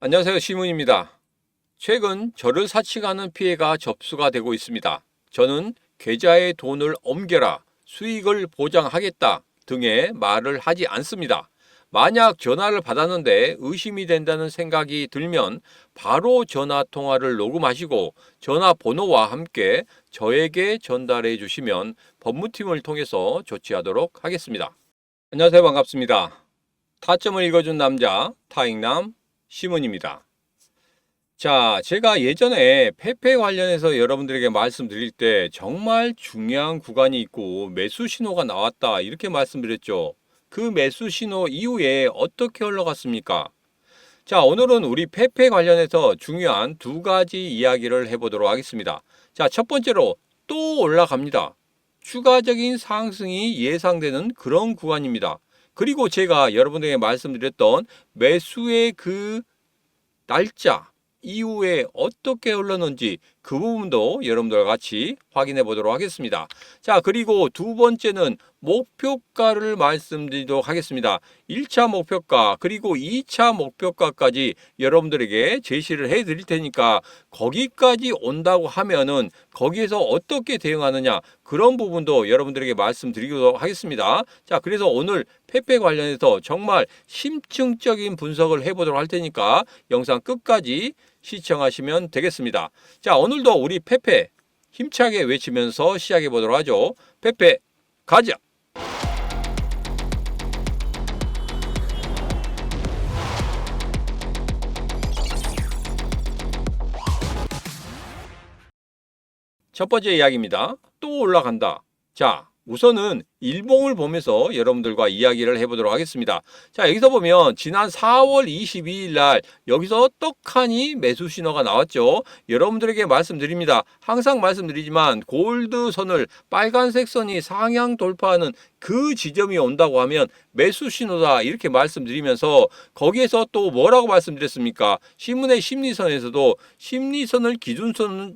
안녕하세요. 시문입니다. 최근 저를 사칭하는 피해가 접수가 되고 있습니다. 저는 계좌에 돈을 옮겨라, 수익을 보장하겠다 등의 말을 하지 않습니다. 만약 전화를 받았는데 의심이 된다는 생각이 들면 바로 전화 통화를 녹음하시고 전화번호와 함께 저에게 전달해 주시면 법무팀을 통해서 조치하도록 하겠습니다. 안녕하세요. 반갑습니다. 타점을 읽어준 남자 타익남 시문입니다. 자, 제가 예전에 페페 관련해서 여러분들에게 말씀드릴 때 정말 중요한 구간이 있고 매수 신호가 나왔다 이렇게 말씀드렸죠. 그 매수 신호 이후에 어떻게 흘러갔습니까? 자, 오늘은 우리 페페 관련해서 중요한 두 가지 이야기를 해보도록 하겠습니다. 자, 첫 번째로 또 올라갑니다. 추가적인 상승이 예상되는 그런 구간입니다. 그리고 제가 여러분들에게 말씀드렸던 매수의 그 날짜 이후에 어떻게 흘렀는지 그 부분도 여러분들과 같이 확인해 보도록 하겠습니다. 자, 그리고 두 번째는 목표가를 말씀드리도록 하겠습니다. 1차 목표가 그리고 2차 목표가까지 여러분들에게 제시를 해 드릴 테니까 거기까지 온다고 하면은 거기에서 어떻게 대응하느냐 그런 부분도 여러분들에게 말씀드리도록 하겠습니다. 자, 그래서 오늘 페페 관련해서 정말 심층적인 분석을 해보도록 할 테니까 영상 끝까지 시청하시면 되겠습니다. 자, 오늘도 우리 페페 힘차게 외치면서 시작해 보도록 하죠. 페페 가자! 첫 번째 이야기입니다. 또 올라간다. 자, 우선은 일봉을 보면서 여러분들과 이야기를 해보도록 하겠습니다. 자, 여기서 보면 지난 4월 22일 날 여기서 떡하니 매수 신호가 나왔죠. 여러분들에게 말씀드립니다. 항상 말씀드리지만 골드선을 빨간색 선이 상향 돌파하는 그 지점이 온다고 하면 매수 신호다 이렇게 말씀드리면서 거기에서 또 뭐라고 말씀드렸습니까? 신문의 심리선에서도 심리선을 기준선을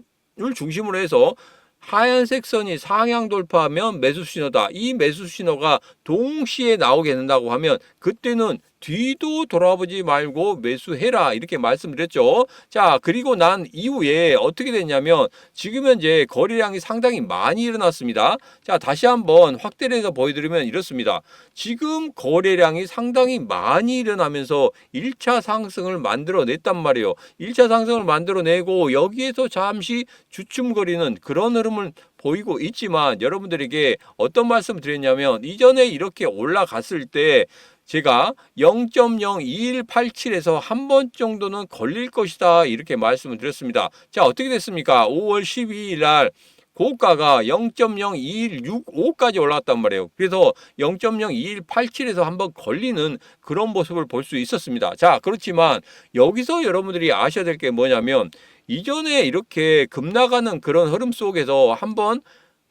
중심으로 해서 하얀색 선이 상향 돌파하면 매수 신호다. 이 매수 신호가 동시에 나오게 된다고 하면 그때는 뒤도 돌아보지 말고 매수해라 이렇게 말씀드렸죠. 자, 그리고 난 이후에 어떻게 됐냐면 지금 현재 거래량이 상당히 많이 일어났습니다. 자, 다시 한번 확대를 해서 보여드리면 이렇습니다. 지금 거래량이 상당히 많이 일어나면서 1차 상승을 만들어냈단 말이에요. 1차 상승을 만들어내고 여기에서 잠시 주춤거리는 그런 흐름을 보이고 있지만 여러분들에게 어떤 말씀을 드렸냐면 이전에 이렇게 올라갔을 때 제가 0.02187에서 한 번 정도는 걸릴 것이다 이렇게 말씀을 드렸습니다. 자, 어떻게 됐습니까? 5월 12일 날 고가가 0.02165까지 올라갔단 말이에요. 그래서 0.02187에서 한번 걸리는 그런 모습을 볼 수 있었습니다. 자, 그렇지만 여기서 여러분들이 아셔야 될 게 뭐냐면 이전에 이렇게 급락하는 그런 흐름 속에서 한번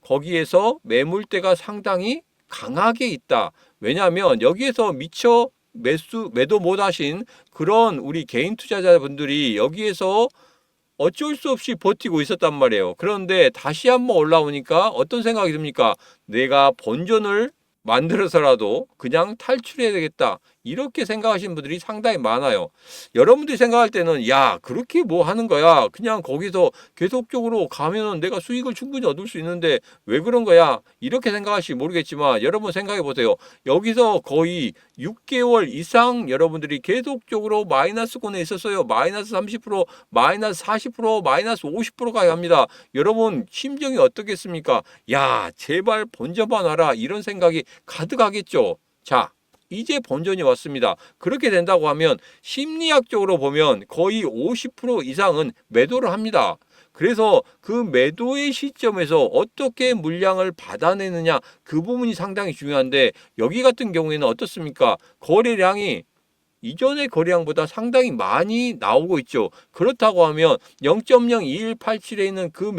거기에서 매물대가 상당히 강하게 있다. 왜냐하면 여기에서 미처 매도 못 하신 그런 우리 개인 투자자분들이 여기에서 어쩔 수 없이 버티고 있었단 말이에요. 그런데 다시 한번 올라오니까 어떤 생각이 듭니까? 내가 본전을 만들어서라도 그냥 탈출해야 되겠다. 이렇게 생각하시는 분들이 상당히 많아요. 여러분들이 생각할 때는 야, 그렇게 뭐 하는 거야? 그냥 거기서 계속적으로 가면은 내가 수익을 충분히 얻을 수 있는데 왜 그런 거야? 이렇게 생각하실지 모르겠지만 여러분 생각해 보세요. 여기서 거의 6개월 이상 여러분들이 계속적으로 마이너스권에 있었어요. 마이너스 30%, 마이너스 40%, 마이너스 50%가 갑니다. 여러분 심정이 어떻겠습니까? 야, 제발 본전만 와라. 이런 생각이 가득하겠죠. 자, 이제 본전이 왔습니다. 그렇게 된다고 하면 심리학적으로 보면 거의 50% 이상은 매도를 합니다. 그래서 그 매도의 시점에서 어떻게 물량을 받아내느냐 그 부분이 상당히 중요한데 여기 같은 경우에는 어떻습니까? 거래량이 이전의 거래량보다 상당히 많이 나오고 있죠. 그렇다고 하면 0.02187에 있는 그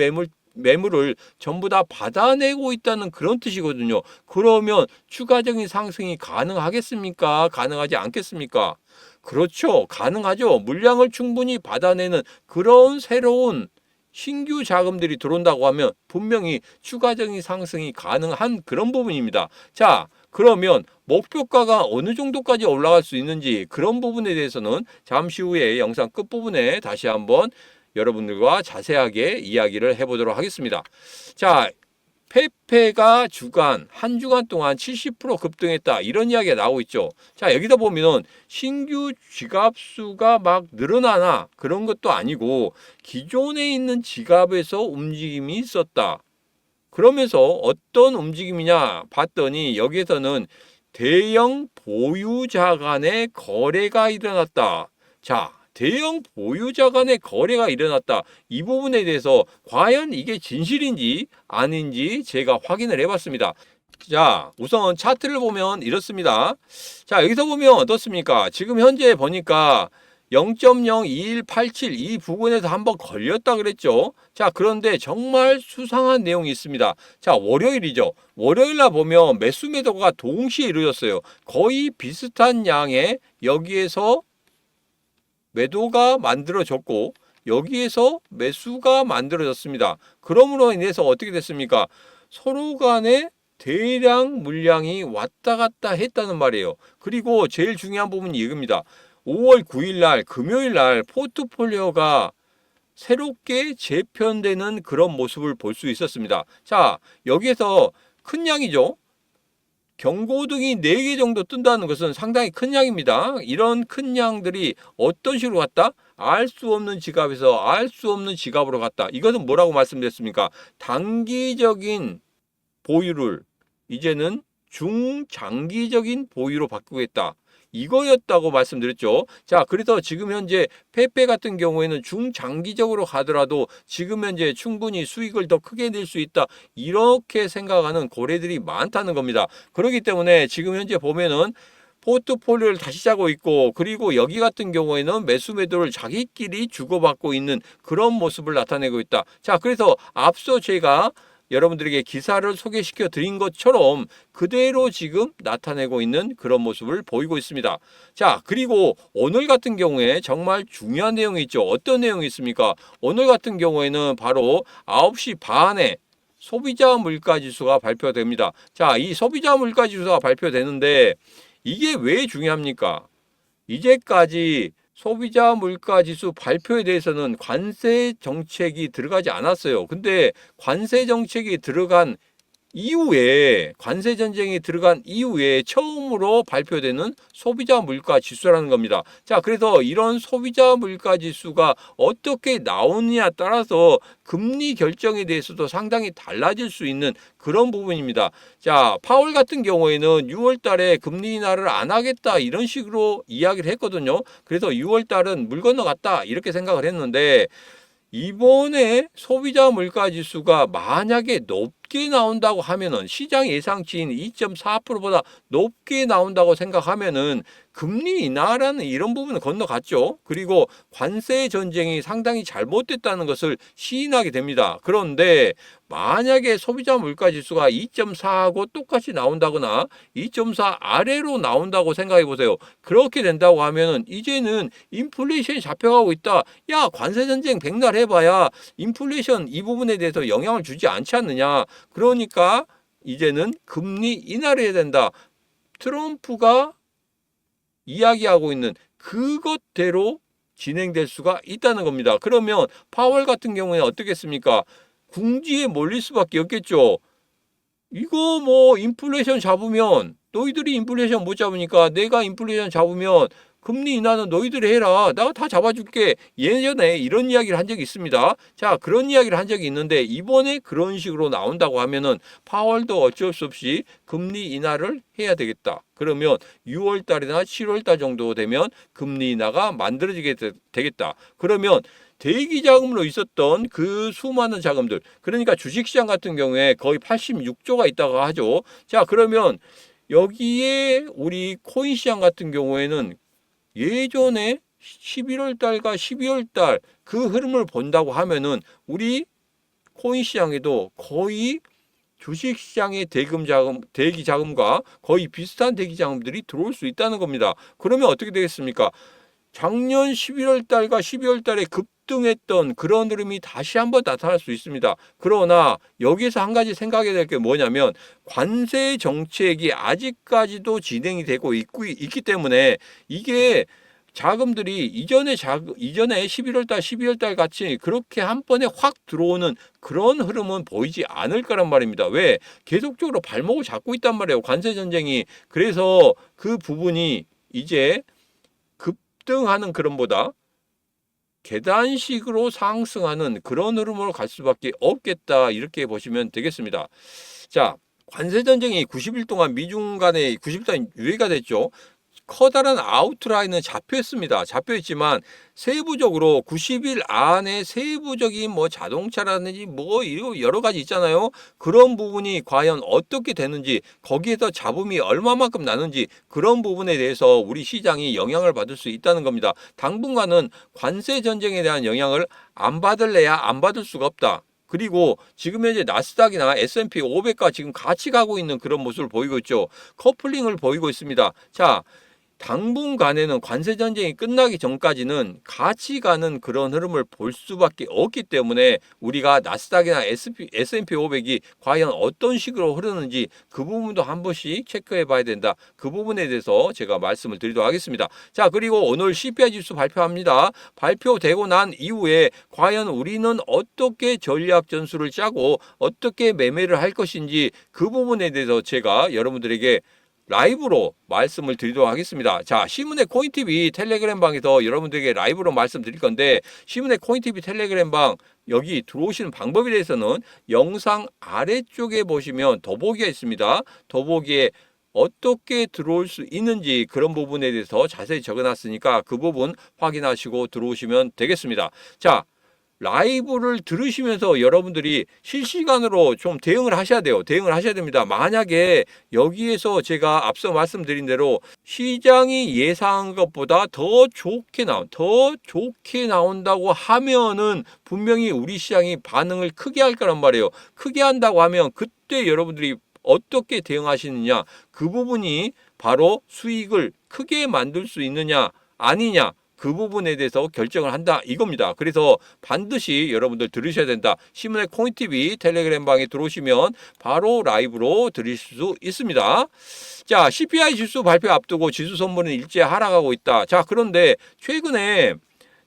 매물을 전부 다 받아내고 있다는 그런 뜻이거든요. 그러면 추가적인 상승이 가능하겠습니까? 가능하지 않겠습니까? 그렇죠. 가능하죠. 물량을 충분히 받아내는 그런 새로운 신규 자금들이 들어온다고 하면 분명히 추가적인 상승이 가능한 그런 부분입니다. 자, 그러면 목표가가 어느 정도까지 올라갈 수 있는지 그런 부분에 대해서는 잠시 후에 영상 끝부분에 다시 한번 여러분들과 자세하게 이야기를 해보도록 하겠습니다. 자, 페페가 한 주간 동안 70% 급등했다. 이런 이야기가 나오고 있죠. 자, 여기다 보면 신규 지갑수가 막 늘어나나 그런 것도 아니고 기존에 있는 지갑에서 움직임이 있었다. 그러면서 어떤 움직임이냐 봤더니 여기에서는 대형 보유자 간의 거래가 일어났다. 자, 대형 보유자 간의 거래가 일어났다. 이 부분에 대해서 과연 이게 진실인지 아닌지 제가 확인을 해봤습니다. 자, 우선 차트를 보면 이렇습니다. 자, 여기서 보면 어떻습니까? 지금 현재 보니까 0.02187 이 부근에서 한번 걸렸다 그랬죠. 자, 그런데 정말 수상한 내용이 있습니다. 자, 월요일이죠. 월요일날 보면 매수 매도가 동시에 이루어졌어요. 거의 비슷한 양의 여기에서 매도가 만들어졌고 여기에서 매수가 만들어졌습니다. 그러므로 인해서 어떻게 됐습니까? 서로 간에 대량 물량이 왔다 갔다 했다는 말이에요. 그리고 제일 중요한 부분이 이겁니다. 5월 9일 날 금요일 날 포트폴리오가 새롭게 재편되는 그런 모습을 볼 수 있었습니다. 자, 여기에서 큰 양이죠. 경고등이 4개 정도 뜬다는 것은 상당히 큰 양입니다. 이런 큰 양들이 어떤 식으로 갔다? 알 수 없는 지갑에서 알 수 없는 지갑으로 갔다. 이것은 뭐라고 말씀드렸습니까? 단기적인 보유를 이제는 중장기적인 보유로 바꾸겠다. 이거였다고 말씀드렸죠. 자, 그래서 지금 현재 페페 같은 경우에는 중장기적으로 가더라도 지금 현재 충분히 수익을 더 크게 낼 수 있다. 이렇게 생각하는 고래들이 많다는 겁니다. 그렇기 때문에 지금 현재 보면은 포트폴리오를 다시 짜고 있고 그리고 여기 같은 경우에는 매수 매도를 자기끼리 주고받고 있는 그런 모습을 나타내고 있다. 자, 그래서 앞서 제가 여러분들에게 기사를 소개시켜 드린 것처럼 그대로 지금 나타내고 있는 그런 모습을 보이고 있습니다. 자, 그리고 오늘 같은 경우에 정말 중요한 내용이 있죠. 어떤 내용이 있습니까? 오늘 같은 경우에는 바로 9시 반에 소비자 물가지수가 발표됩니다. 자, 이 소비자 물가지수가 발표되는데 이게 왜 중요합니까? 이제까지 소비자 물가지수 발표에 대해서는 관세 정책이 들어가지 않았어요. 근데 관세 정책이 들어간 이후에 관세 전쟁이 들어간 이후에 처음으로 발표되는 소비자 물가 지수라는 겁니다. 자, 그래서 이런 소비자 물가 지수가 어떻게 나오느냐에 따라서 금리 결정에 대해서도 상당히 달라질 수 있는 그런 부분입니다. 자, 파월 같은 경우에는 6월 달에 금리 인하를 안 하겠다 이런 식으로 이야기를 했거든요. 그래서 6월 달은 물 건너갔다 이렇게 생각을 했는데 이번에 소비자 물가 지수가 만약에 높게 나온다고 하면은 시장 예상치인 2.4%보다 높게 나온다고 생각하면은 금리 인하라는 이런 부분은 건너갔죠. 그리고 관세 전쟁이 상당히 잘못됐다는 것을 시인하게 됩니다. 그런데 만약에 소비자 물가 지수가 2.4하고 똑같이 나온다거나 2.4 아래로 나온다고 생각해 보세요. 그렇게 된다고 하면은 이제는 인플레이션이 잡혀가고 있다. 야, 관세 전쟁 백날 해봐야 인플레이션 이 부분에 대해서 영향을 주지 않지 않느냐. 그러니까 이제는 금리 인하를 해야 된다. 트럼프가 이야기하고 있는 그것대로 진행될 수가 있다는 겁니다. 그러면 파월 같은 경우에는 어떻겠습니까? 궁지에 몰릴 수밖에 없겠죠. 이거 뭐 인플레이션 잡으면 너희들이 인플레이션 못 잡으니까 내가 인플레이션 잡으면 금리 인하는 너희들이 해라. 내가 다 잡아줄게. 예전에 이런 이야기를 한 적이 있습니다. 자, 그런 이야기를 한 적이 있는데 이번에 그런 식으로 나온다고 하면은 파월도 어쩔 수 없이 금리 인하를 해야 되겠다. 그러면 6월 달이나 7월 달 정도 되면 금리 인하가 만들어지게 되겠다. 그러면 대기 자금으로 있었던 그 수많은 자금들, 그러니까 주식시장 같은 경우에 거의 86조가 있다고 하죠. 자, 그러면 여기에 우리 코인 시장 같은 경우에는 예전에 11월 달과 12월 달 그 흐름을 본다고 하면은 우리 코인 시장에도 거의 주식 시장의 대기 자금과 거의 비슷한 대기 자금들이 들어올 수 있다는 겁니다. 그러면 어떻게 되겠습니까? 작년 11월 달과 12월 달에 급등했던 그런 흐름이 다시 한번 나타날 수 있습니다. 그러나 여기에서 한 가지 생각해야 될 게 뭐냐면 관세 정책이 아직까지도 진행이 되고 있기 때문에 이게 자금들이 이전에 11월 달, 12월 달 같이 그렇게 한 번에 확 들어오는 그런 흐름은 보이지 않을 거란 말입니다. 왜? 계속적으로 발목을 잡고 있단 말이에요. 관세 전쟁이. 그래서 그 부분이 이제 급등하는 흐름보다 계단식으로 상승하는 그런 흐름으로 갈 수밖에 없겠다. 이렇게 보시면 되겠습니다. 자, 관세 전쟁이 90일 동안 미중 간에 90일 동안 유예가 됐죠. 커다란 아웃라인은 잡혔습니다. 잡혀있지만 세부적으로 90일 안에 세부적인 뭐 자동차라든지 뭐 여러 가지 있잖아요. 그런 부분이 과연 어떻게 되는지, 거기에서 잡음이 얼마만큼 나는지 그런 부분에 대해서 우리 시장이 영향을 받을 수 있다는 겁니다. 당분간은 관세 전쟁에 대한 영향을 안 받을래야 안 받을 수가 없다. 그리고 지금 현재 나스닥이나 S&P 500과 지금 같이 가고 있는 그런 모습을 보이고 있죠. 커플링을 보이고 있습니다. 자, 당분간에는 관세 전쟁이 끝나기 전까지는 같이 가는 그런 흐름을 볼 수밖에 없기 때문에 우리가 나스닥이나 S&P 500이 과연 어떤 식으로 흐르는지 그 부분도 한 번씩 체크해 봐야 된다. 그 부분에 대해서 제가 말씀을 드리도록 하겠습니다. 자, 그리고 오늘 CPI 지수 발표합니다. 발표되고 난 이후에 과연 우리는 어떻게 전략 전술을 짜고 어떻게 매매를 할 것인지 그 부분에 대해서 제가 여러분들에게 라이브로 말씀을 드리도록 하겠습니다. 자, 시문의 코인TV 텔레그램 방에서 여러분들에게 라이브로 말씀드릴 건데, 시문의 코인TV 텔레그램 방 여기 들어오시는 방법에 대해서는 영상 아래쪽에 보시면 더보기가 있습니다. 더보기에 어떻게 들어올 수 있는지 그런 부분에 대해서 자세히 적어놨으니까 그 부분 확인하시고 들어오시면 되겠습니다. 자, 라이브를 들으시면서 여러분들이 실시간으로 좀 대응을 하셔야 돼요. 대응을 하셔야 됩니다. 만약에 여기에서 제가 앞서 말씀드린 대로 시장이 예상한 것보다 더 좋게 나온다고 하면은 분명히 우리 시장이 반응을 크게 할 거란 말이에요. 크게 한다고 하면 그때 여러분들이 어떻게 대응하시느냐, 그 부분이 바로 수익을 크게 만들 수 있느냐 아니냐, 그 부분에 대해서 결정을 한다 이겁니다. 그래서 반드시 여러분들 들으셔야 된다. 시문의 코인TV 텔레그램 방에 들어오시면 바로 라이브로 들으실 수 있습니다. 자, CPI 지수 발표 앞두고 지수 선물은 일제 하락하고 있다. 자, 그런데 최근에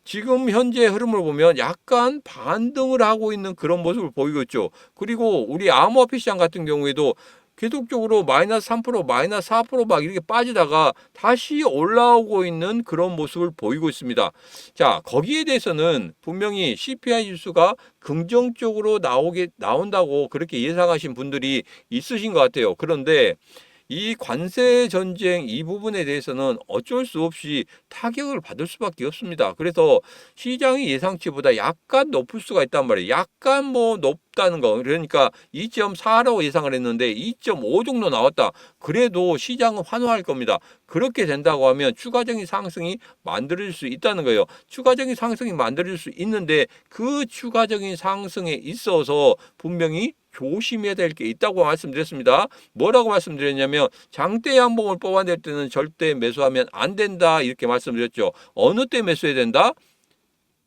지금 현재 흐름을 보면 약간 반등을 하고 있는 그런 모습을 보이고 있죠. 그리고 우리 암호화폐 시장 같은 경우에도 계속적으로 마이너스 3%, 마이너스 4%막 이렇게 빠지다가 다시 올라오고 있는 그런 모습을 보이고 있습니다. 자, 거기에 대해서는 분명히 CPI 지수가 긍정적으로 나온다고 그렇게 예상하신 분들이 있으신 것 같아요. 그런데 이 관세 전쟁 이 부분에 대해서는 어쩔 수 없이 타격을 받을 수밖에 없습니다. 그래서 시장의 예상치보다 약간 높을 수가 있단 말이에요. 약간 뭐 높다는 거. 그러니까 2.4라고 예상을 했는데 2.5 정도 나왔다. 그래도 시장은 환호할 겁니다. 그렇게 된다고 하면 추가적인 상승이 만들어질 수 있다는 거예요. 추가적인 상승이 만들어질 수 있는데 그 추가적인 상승에 있어서 분명히 조심해야 될 게 있다고 말씀드렸습니다. 뭐라고 말씀드렸냐면 장대 양봉을 뽑아낼 때는 절대 매수하면 안 된다 이렇게 말씀드렸죠. 어느 때 매수해야 된다?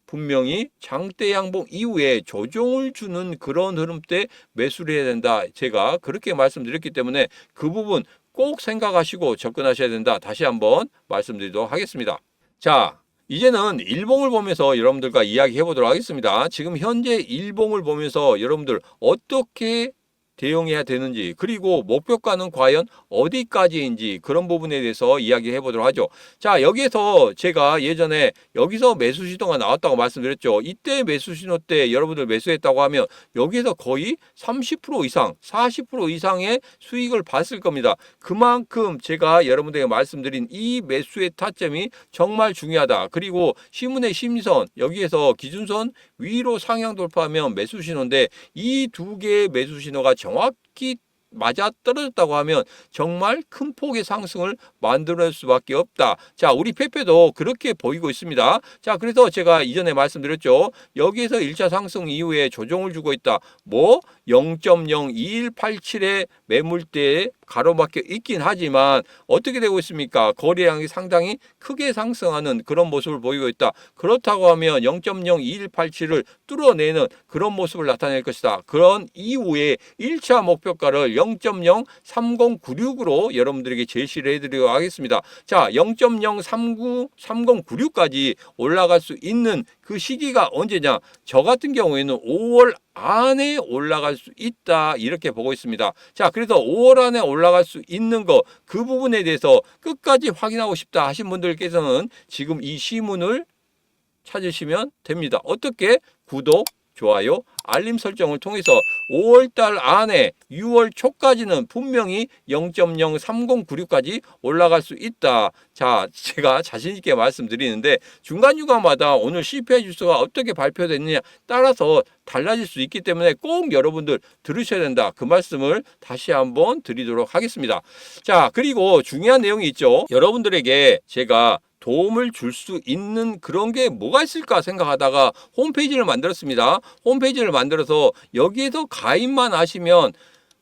분명히 장대 양봉 이후에 조정을 주는 그런 흐름 때 매수를 해야 된다. 제가 그렇게 말씀드렸기 때문에 그 부분 꼭 생각하시고 접근하셔야 된다. 다시 한번 말씀드리도록 하겠습니다. 자, 이제는 일봉을 보면서 여러분들과 이야기해 보도록 하겠습니다. 지금 현재 일봉을 보면서 여러분들 어떻게 대응해야 되는지, 그리고 목표가는 과연 어디까지인지 그런 부분에 대해서 이야기해 보도록 하죠. 자, 여기에서 제가 예전에 여기서 매수 신호가 나왔다고 말씀드렸죠. 이때 매수 신호 때 여러분들 매수했다고 하면 여기에서 거의 30% 이상, 40% 이상의 수익을 봤을 겁니다. 그만큼 제가 여러분들에게 말씀드린 이 매수의 타점이 정말 중요하다. 그리고 시문의 심리선, 여기에서 기준선 위로 상향 돌파하면 매수 신호인데 이 두 개의 매수 신호가 정확히 맞아 떨어졌다고 하면 정말 큰 폭의 상승을 만들 수밖에 없다. 자, 우리 페페도 그렇게 보이고 있습니다. 자, 그래서 제가 이전에 말씀드렸죠. 여기에서 1차 상승 이후에 조정을 주고 있다. 뭐 0.02187의 매물대에 가로막혀 있긴 하지만 어떻게 되고 있습니까? 거래량이 상당히 크게 상승하는 그런 모습을 보이고 있다. 그렇다고 하면 0.02187을 뚫어내는 그런 모습을 나타낼 것이다. 그런 이후에 1차 목표가를 0.03096으로 여러분들에게 제시를 해드리도록 하겠습니다. 자, 0.03096까지 올라갈 수 있는 그 시기가 언제냐? 저 같은 경우에는 5월 안에 올라갈 수 있다 이렇게 보고 있습니다. 자, 그래서 5월 안에 올라갈 수 있는 거 그 부분에 대해서 끝까지 확인하고 싶다 하신 분들께서는 지금 이 시문을 찾으시면 됩니다. 어떻게? 구독, 좋아요, 알림 설정을 통해서 5월달 안에 6월 초까지는 분명히 0.03096까지 올라갈 수 있다. 자, 제가 자신 있게 말씀드리는데 중간중간마다 오늘 CPI 지수가 어떻게 발표됐느냐 따라서 달라질 수 있기 때문에 꼭 여러분들 들으셔야 된다. 그 말씀을 다시 한번 드리도록 하겠습니다. 자, 그리고 중요한 내용이 있죠. 여러분들에게 제가 도움을 줄 수 있는 그런 게 뭐가 있을까 생각하다가 홈페이지를 만들었습니다. 홈페이지를 만들어서 여기에서 가입만 하시면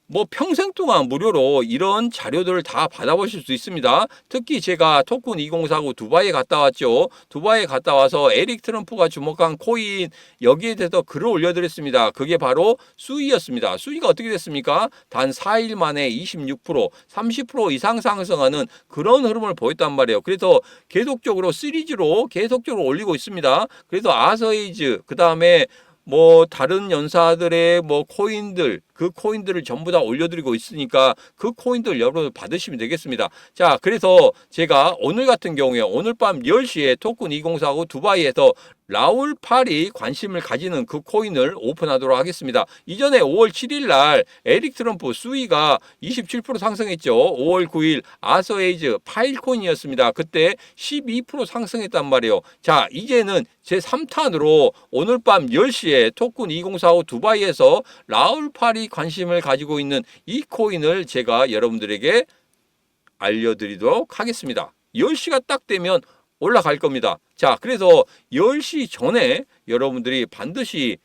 뭐 평생 동안 무료로 이런 자료들을 다 받아보실 수 있습니다. 특히 제가 토큰 2049 두바이에 갔다 왔죠. 두바이에 갔다 와서 에릭 트럼프가 주목한 코인 여기에 대해서 글을 올려드렸습니다. 그게 바로 수위였습니다. 수위가 어떻게 됐습니까? 단 4일 만에 26%, 30% 이상 상승하는 그런 흐름을 보였단 말이에요. 그래서 계속적으로 시리즈로 계속적으로 올리고 있습니다. 그래서 아서에이즈 그 다음에 뭐 다른 연사들의 뭐 코인들 그 코인들을 전부 다 올려드리고 있으니까 그 코인들 여러분 받으시면 되겠습니다. 자, 그래서 제가 오늘 같은 경우에 오늘 밤 10시에 토큰 2049 두바이에서 라울 팔이 관심을 가지는 그 코인을 오픈하도록 하겠습니다. 이전에 5월 7일 날 에릭 트럼프 수위가 27% 상승했죠. 5월 9일 아서에이즈 파일 코인이었습니다. 그때 12% 상승했단 말이에요. 자, 이제는 제 3탄으로 오늘 밤 10시에 토큰 2045 두바이에서 라울 팔이 관심을 가지고 있는 이 코인을 제가 여러분들에게 알려드리도록 하겠습니다. 10시가 딱 되면 올라갈 겁니다. 자, 그래서 10시 전에 여러분들이 반드시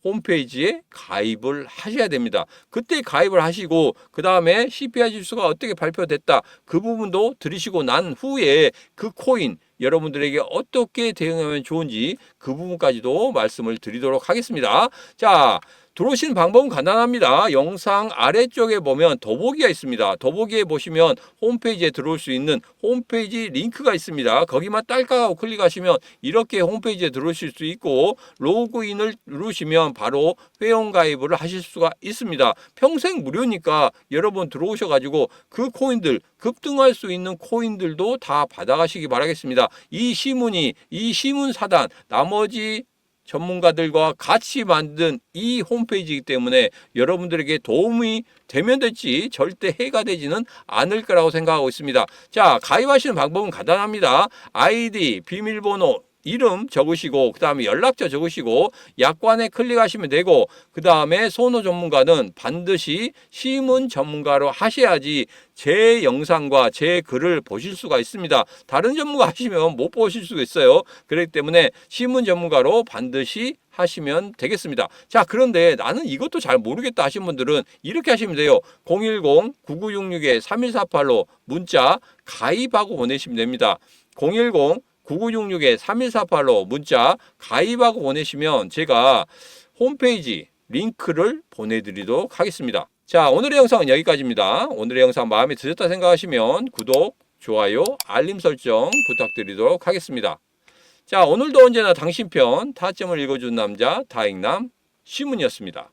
홈페이지에 가입을 하셔야 됩니다. 그때 가입을 하시고 그 다음에 CPI 지수가 어떻게 발표됐다 그 부분도 들으시고 난 후에 그 코인 여러분들에게 어떻게 대응하면 좋은지 그 부분까지도 말씀을 드리도록 하겠습니다. 자, 들어오시는 방법은 간단합니다. 영상 아래쪽에 보면 더보기가 있습니다. 더보기에 보시면 홈페이지에 들어올 수 있는 홈페이지 링크가 있습니다. 거기만 딸깍하고 클릭하시면 이렇게 홈페이지에 들어오실 수 있고 로그인을 누르시면 바로 회원가입을 하실 수가 있습니다. 평생 무료니까 여러분 들어오셔가지고 그 코인들 급등할 수 있는 코인들도 다 받아가시기 바라겠습니다. 이 시문 사단 나머지 전문가들과 같이 만든 이 홈페이지이기 때문에 여러분들에게 도움이 되면 됐지 절대 해가 되지는 않을 거라고 생각하고 있습니다. 자, 가입하시는 방법은 간단합니다. 아이디, 비밀번호, 이름 적으시고 그 다음에 연락처 적으시고 약관에 클릭하시면 되고 그 다음에 선호 전문가는 반드시 시문 전문가로 하셔야지 제 영상과 제 글을 보실 수가 있습니다. 다른 전문가 하시면 못 보실 수가 있어요. 그렇기 때문에 시문 전문가로 반드시 하시면 되겠습니다. 자, 그런데 나는 이것도 잘 모르겠다 하신 분들은 이렇게 하시면 돼요. 010-9966-3148로 문자 가입하고 보내시면 됩니다. 010-9966-3148로 문자 가입하고 보내시면 제가 홈페이지 링크를 보내드리도록 하겠습니다. 자, 오늘의 영상은 여기까지입니다. 오늘의 영상 마음에 드셨다 생각하시면 구독, 좋아요, 알림 설정 부탁드리도록 하겠습니다. 자, 오늘도 언제나 당신 편 타점을 읽어준 남자 다익남 시문이었습니다.